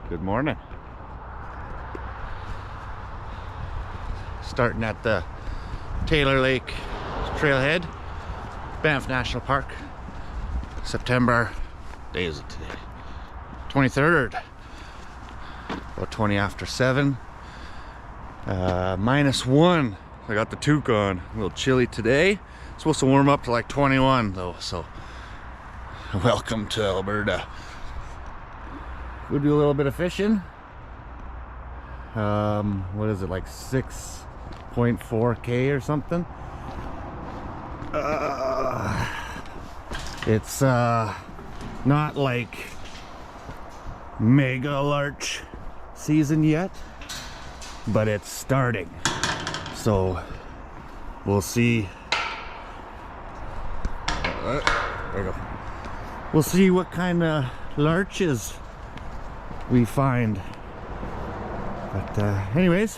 Good morning. Starting at the Taylor Lake trailhead, Banff National Park. September, day is it today? 23rd. About 20 after 7. -1. I got the toque on. A little chilly today. It's supposed to warm up to like 21 though, so welcome to Alberta. We'll do a little bit of fishing. What is it, like 6.4K or something? It's not like mega larch season yet, but it's starting, so we'll see. There we go. We'll see what kind of larches we find, but anyways,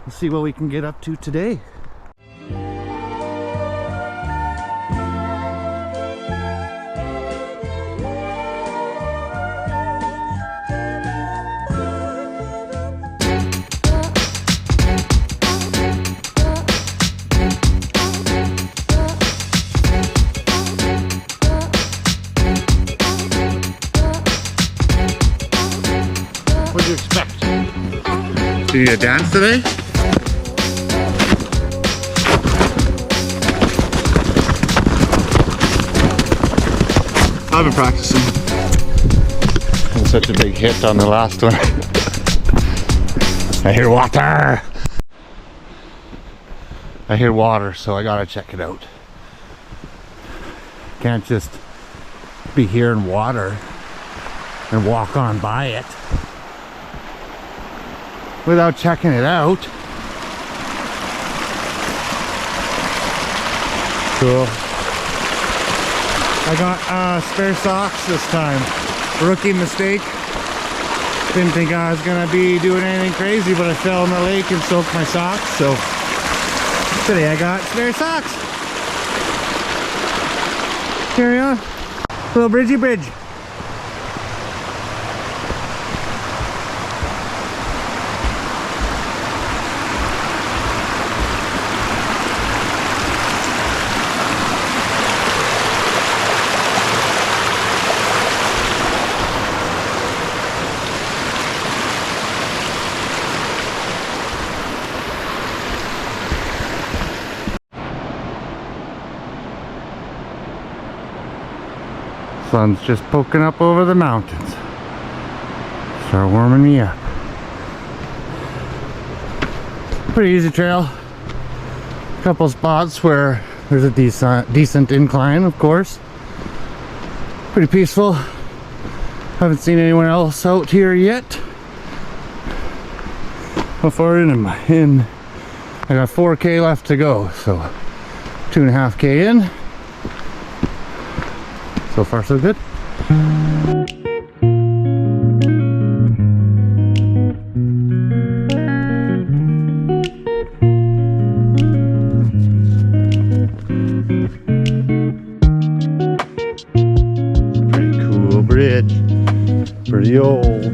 we'll see what we can get up to today. What do you expect? Do you dance today? I've been practicing. And such a big hit on the last one. I hear water! I hear water, so I gotta check it out. Can't just be hearing water and walk on by it without checking it out. Cool. I got spare socks this time. Rookie mistake. Didn't think I was gonna be doing anything crazy, but I fell in the lake and soaked my socks, so today I got spare socks. Carry on. Little bridgey bridge. Sun's just poking up over the mountains. Start warming me up. Pretty easy trail. A couple spots where there's a decent incline, of course. Pretty peaceful. Haven't seen anyone else out here yet. How far in? I got 4K left to go, so 2.5K in. So far, so good. Pretty cool bridge. Pretty old.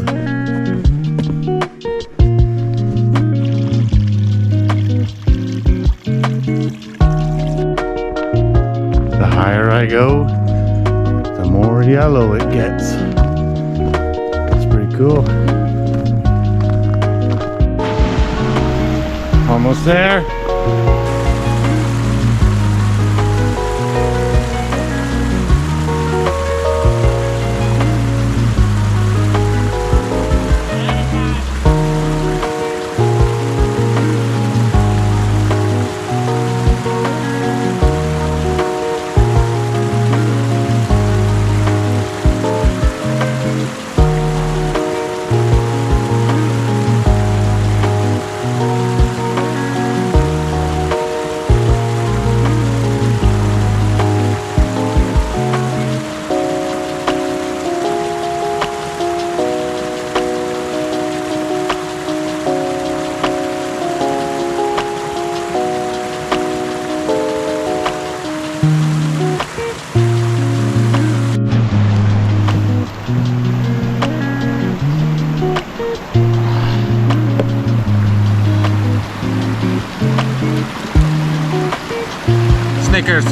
The higher I go, the more yellow it gets. It's pretty cool. Almost there. Lakers. A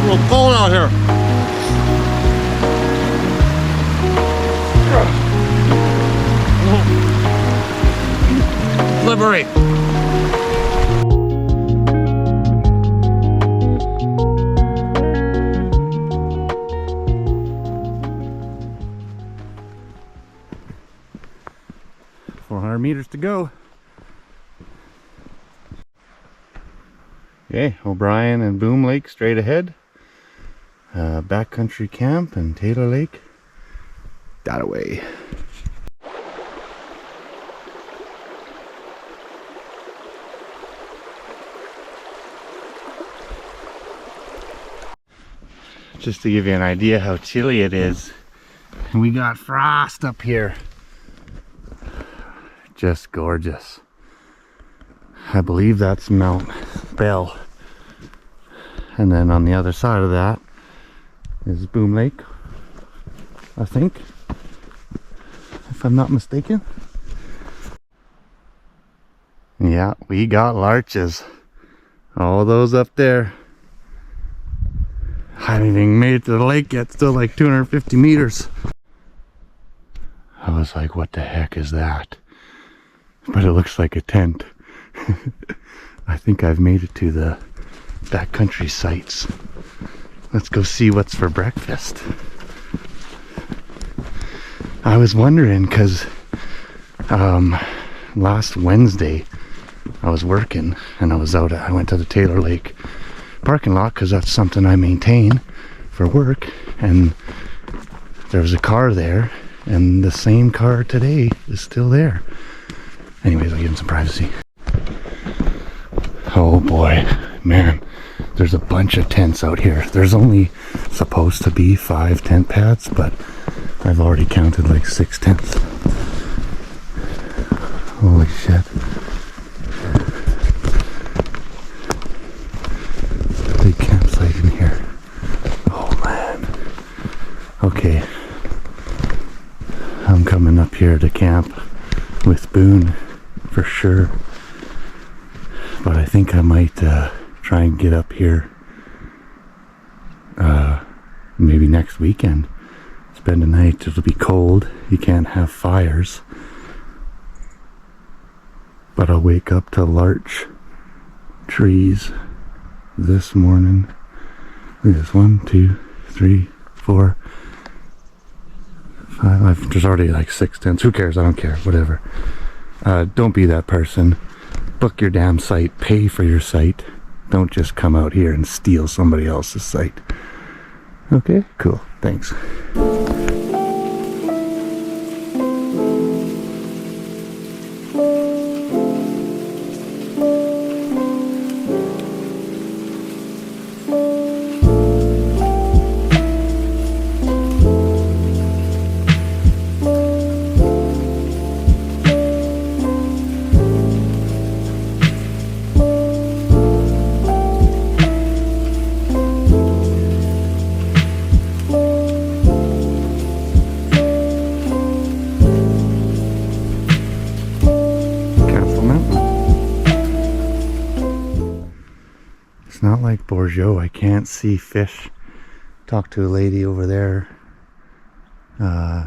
little cold out here. Liberate. Meters to go. Okay, O'Brien and Boom Lake straight ahead. Backcountry camp and Taylor Lake that away. Just to give you an idea how chilly it is, we got frost up here. Just gorgeous. I believe that's Mount Bell. And then on the other side of that is Boom Lake, I think, if I'm not mistaken. Yeah, we got larches. All those up there. I haven't even made it to the lake yet, still like 250 meters. I was like, what the heck is that? But it looks like a tent. I think I've made it to the backcountry sites. Let's go see what's for breakfast. I was wondering because last Wednesday I was working and I went to the Taylor Lake parking lot because that's something I maintain for work, and there was a car there, and the same car today is still there. Anyways, I'll give him some privacy. Oh boy, man, there's a bunch of tents out here. There's only supposed to be 5 tent pads, but I've already counted like 6 tents. Holy shit. Big campsite in here. Oh man. Okay. I'm coming up here to camp with Boone for sure. But I think I might try and get up here maybe next weekend. Spend a night. It'll be cold. You can't have fires. But I'll wake up to larch trees this morning. Look at this. 1, 2, 3, 4, 5. There's already like 6 tents. Who cares? I don't care. Whatever. Don't be that person. Book your damn site. Pay for your site. Don't just come out here and steal somebody else's site. Okay? Cool. Thanks. It's not like Bourgeau. I can't see fish. Talked to a lady over there.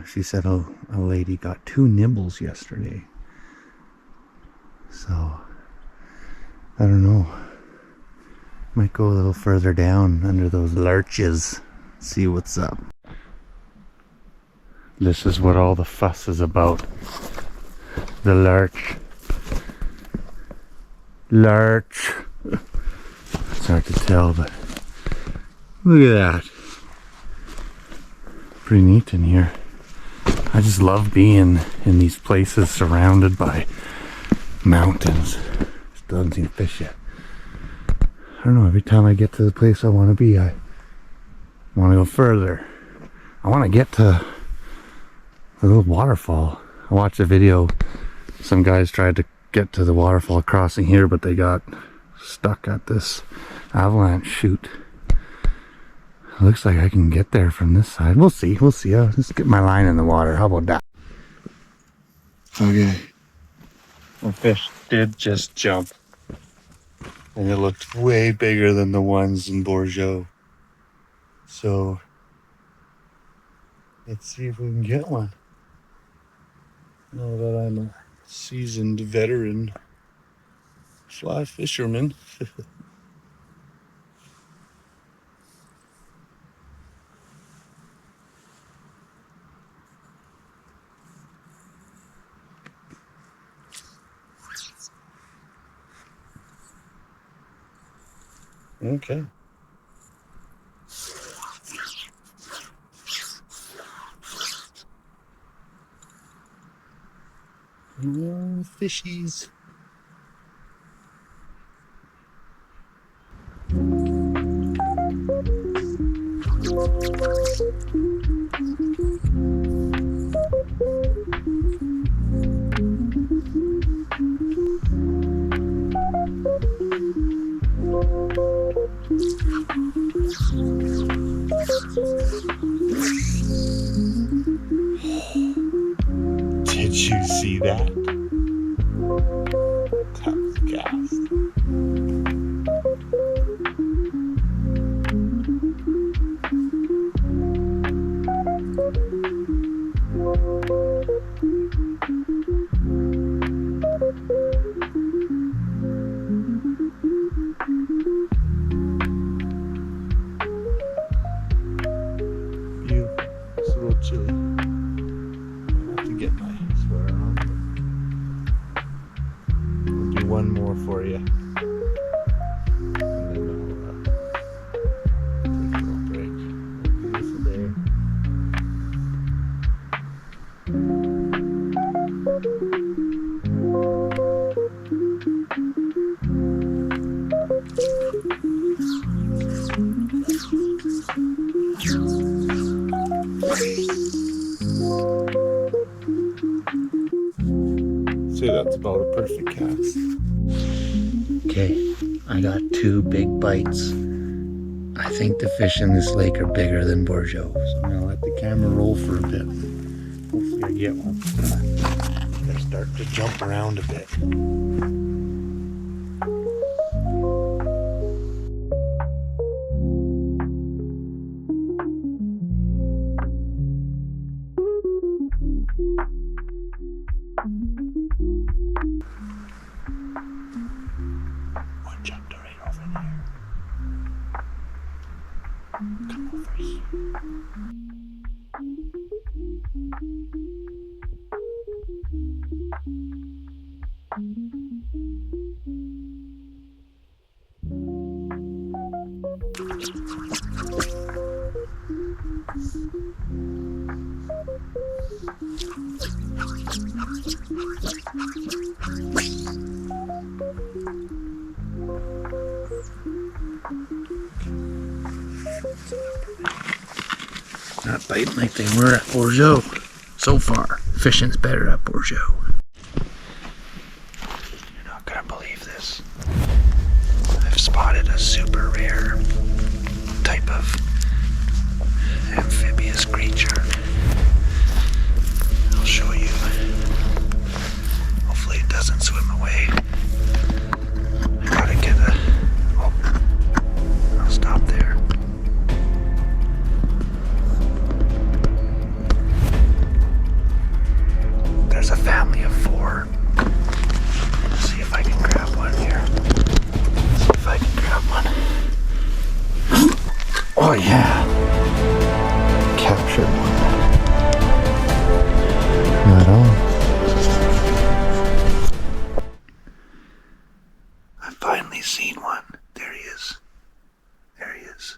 She said a lady got 2 nibbles yesterday. So, I don't know. Might go a little further down under those larches. See what's up. This is what all the fuss is about. The larch. Larch. It's hard to tell, but look at that. Pretty neat in here. I just love being in these places surrounded by mountains. Still haven't seen fish yet. I don't know, every time I get to the place I want to be, I want to go further. I want to get to a little waterfall. I watched a video. Some guys tried to get to the waterfall crossing here, but they got stuck at this avalanche chute. It looks like I can get there from this side. We'll see. We'll see. I'll just get my line in the water. How about that? Okay. The fish did just jump. And it looked way bigger than the ones in Bourgeau. So let's see if we can get one. Now that I'm a seasoned veteran fly fisherman. Okay. Oh, fishies. Did you see that? That was gas. Beautiful. It's a little chilly. I have to get my sweater on. I'll do one more for you. And then I'll take a little break. Beautiful day. See, that's about a perfect cast. Okay, I got 2 big bites. I think the fish in this lake are bigger than Bourgeau, so I'm gonna let the camera roll for a bit. Hopefully I get one. They're starting to jump around a bit. One jumped right over there. Come over here. Not biting like they were at Bourgeau. So far, fishing's better at Bourgeau. You're not gonna believe this. I've spotted a super rare type of amphibious creature. I'll show you. Hopefully it doesn't swim away. I gotta get a... Oh, I'll stop there. There's a family of 4. Let's see if I can grab one here. See if I can grab one. Oh yeah. Captured one. Right on. I've finally seen one. There he is. There he is.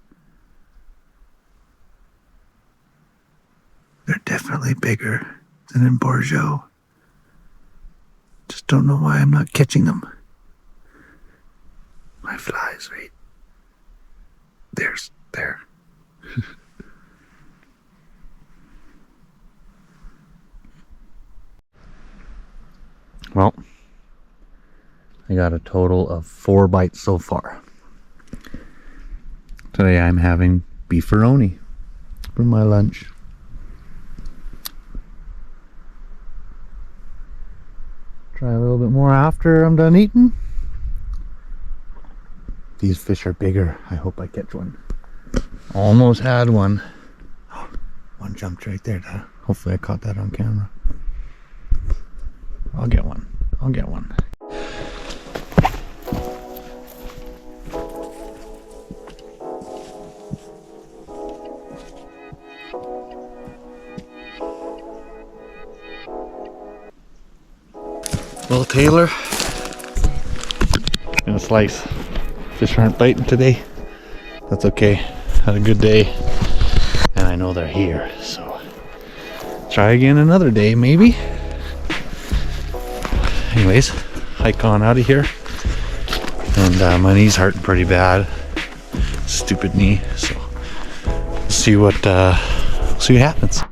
They're definitely bigger than in Bourgeau. Just don't know why I'm not catching them. My fly's right there. Well, I got a total of 4 bites so far. Today I'm having beefaroni for my lunch. Try a little bit more after I'm done eating. These fish are bigger. I hope I catch one. Almost had one. One jumped right there. Hopefully I caught that on camera. I'll get one. I'll get one. Little Taylor. Gonna slice. Fish aren't biting today. That's okay. Had a good day. And I know they're here, so try again another day, maybe. Anyways, hike on out of here. And my knee's hurting pretty bad. Stupid knee. So we'll see what happens.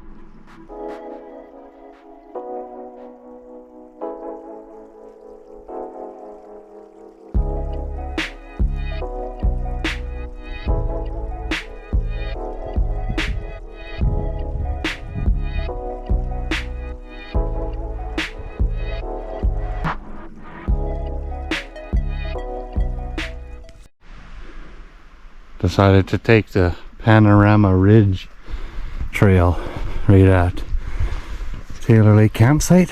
Decided to take the Panorama Ridge trail right at Taylor Lake campsite.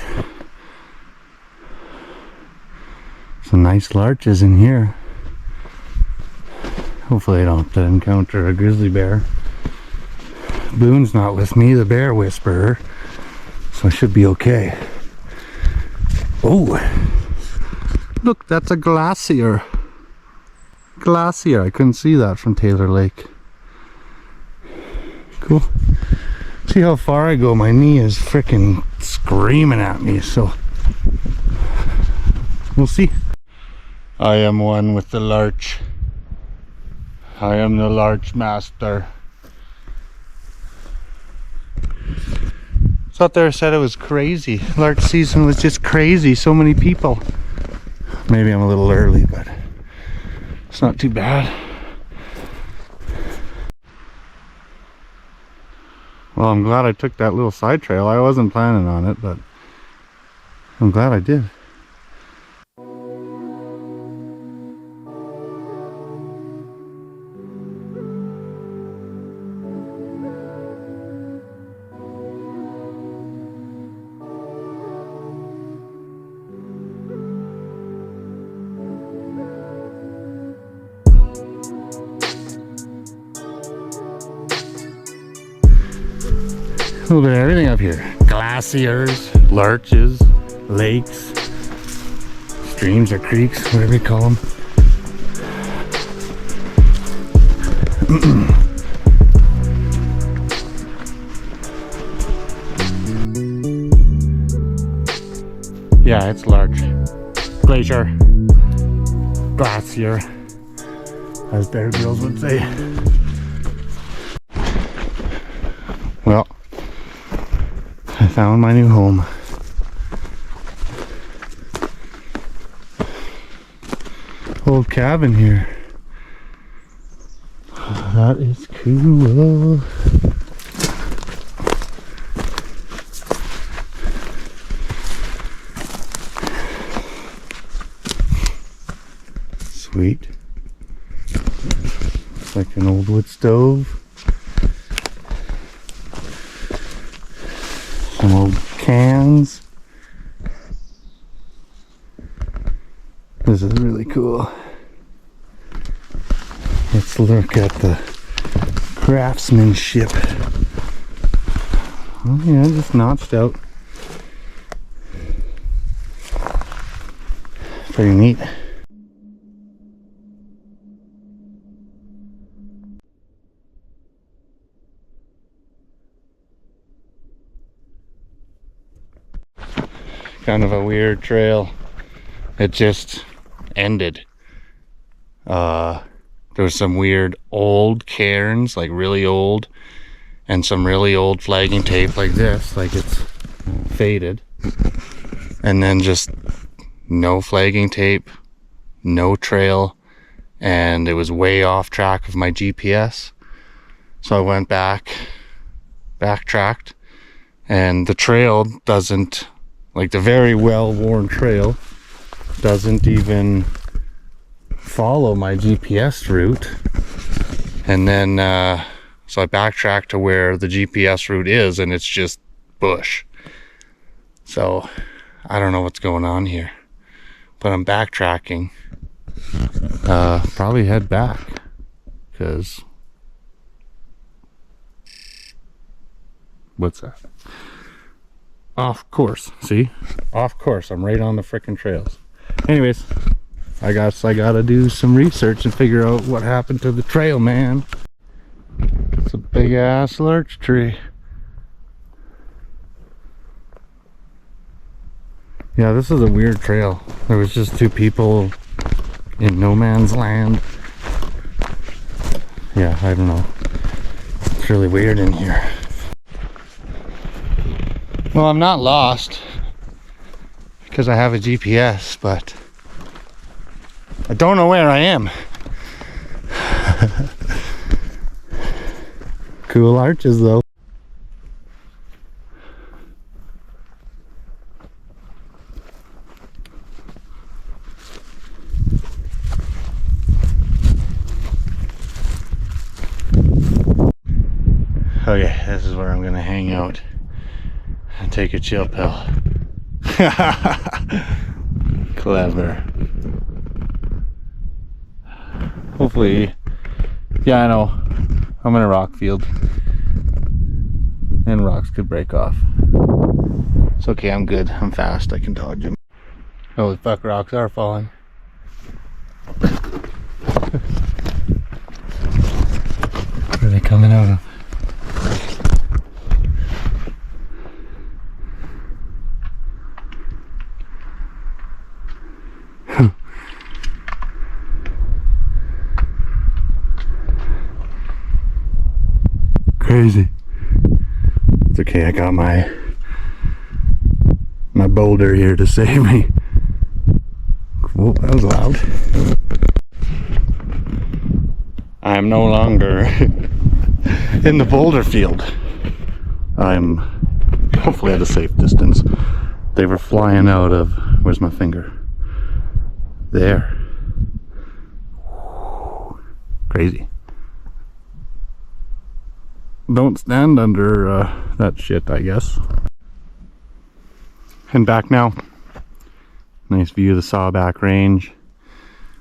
Some nice larches in here. Hopefully I don't have to encounter a grizzly bear. Boone's not with me, the bear whisperer, so I should be okay. Oh, look, that's a glacier. I couldn't see that from Taylor Lake. Cool. See how far I go. My knee is freaking screaming at me, so we'll see. I am one with the larch. I am the larch master. Out there said it was crazy. Larch season was just crazy. So many people. Maybe I'm a little early, but it's not too bad. Well, I'm glad I took that little side trail. I wasn't planning on it, but I'm glad I did. A little bit of everything up here. Glaciers, larches, lakes, streams or creeks, whatever you call them. Yeah, it's large. Glacier. Glacier, as Bear Grylls would say. Well, I found my new home. Old cabin here. Oh, that is cool. Sweet. It's like an old wood stove. Some old cans. This is really cool. Let's look at the craftsmanship. Oh yeah, just notched out. Pretty neat. Kind of a weird trail. It just ended. There was some weird old cairns, like really old, and some really old flagging tape like this, like it's faded. And then just no flagging tape, no trail, and it was way off track of my GPS. So I went backtracked, and the trail doesn't, like the very well-worn trail, doesn't even follow my GPS route. And then, so I backtracked to where the GPS route is, and it's just bush. So I don't know what's going on here, but I'm backtracking. Probably head back, because what's that? Off course. See? Off course. I'm right on the frickin' trails. Anyways, I gotta do some research and figure out what happened to the trail, man. It's a big ass larch tree. Yeah, this is a weird trail. There was just two people in no man's land. Yeah, I don't know. It's really weird in here. Well, I'm not lost because I have a GPS, but I don't know where I am. Cool larches though. Okay, this is where I'm gonna hang out and take a chill pill. Clever. Hopefully, yeah, I know. I'm in a rock field, and rocks could break off. It's okay, I'm good. I'm fast. I can dodge them. Holy fuck, rocks are falling. Where are they coming out of? Crazy. It's okay, I got my boulder here to save me. Whoa, that was loud. I'm no longer in the boulder field. I'm hopefully at a safe distance. They were flying out of, where's my finger? There. Crazy. Don't stand under that shit, I guess. And back now. Nice view of the Sawback Range.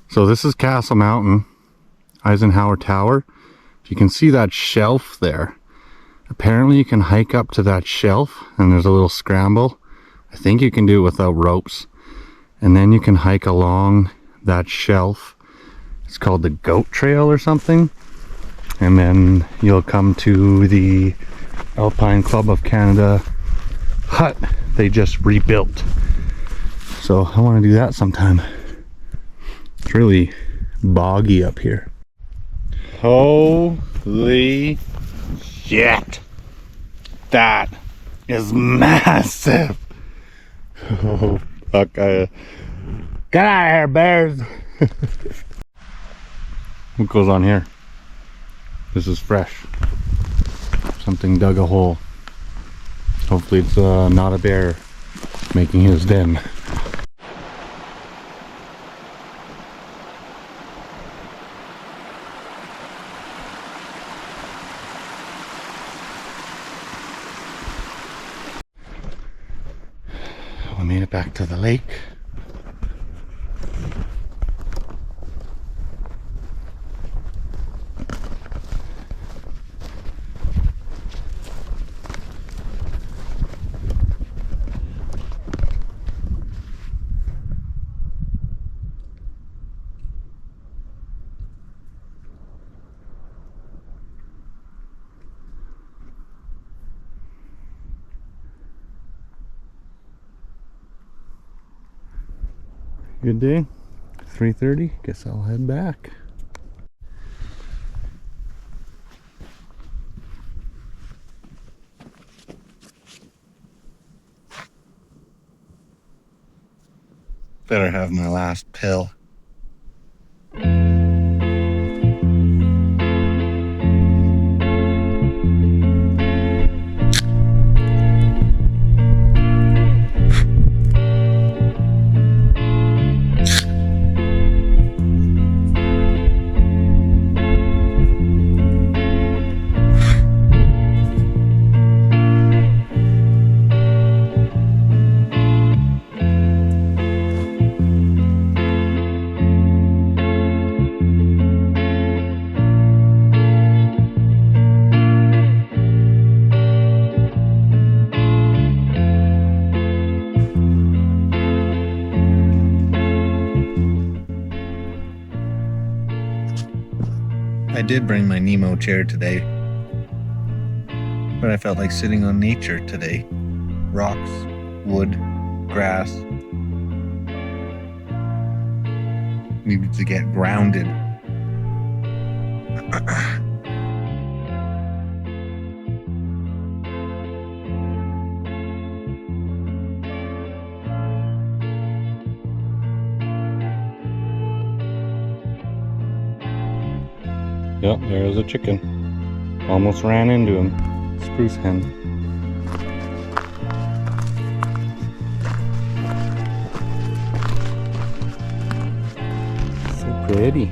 So this is Castle Mountain, Eisenhower Tower. You can see that shelf there. Apparently you can hike up to that shelf, and there's a little scramble. I think you can do it without ropes. And then you can hike along that shelf. It's called the Goat Trail or something. And then you'll come to the Alpine Club of Canada hut they just rebuilt. So I want to do that sometime. It's really boggy up here. Holy shit! That is massive! Oh fuck, get out of here, bears! What goes on here? This is fresh. Something dug a hole. Hopefully it's not a bear making his den. We made it back to the lake. Good day. 3:30. Guess I'll head back. Better have my last pill. I did bring my Nemo chair today, but I felt like sitting on nature today. Rocks, wood, grass. Needed to get grounded. Yep, there's a chicken. Almost ran into him. Spruce hen. So pretty.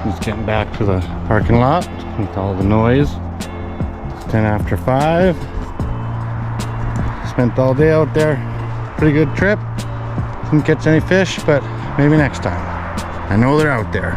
Just getting back to the parking lot with all the noise. 10 after 5. Spent all day out there. Pretty good trip. Didn't catch any fish, but maybe next time. I know they're out there.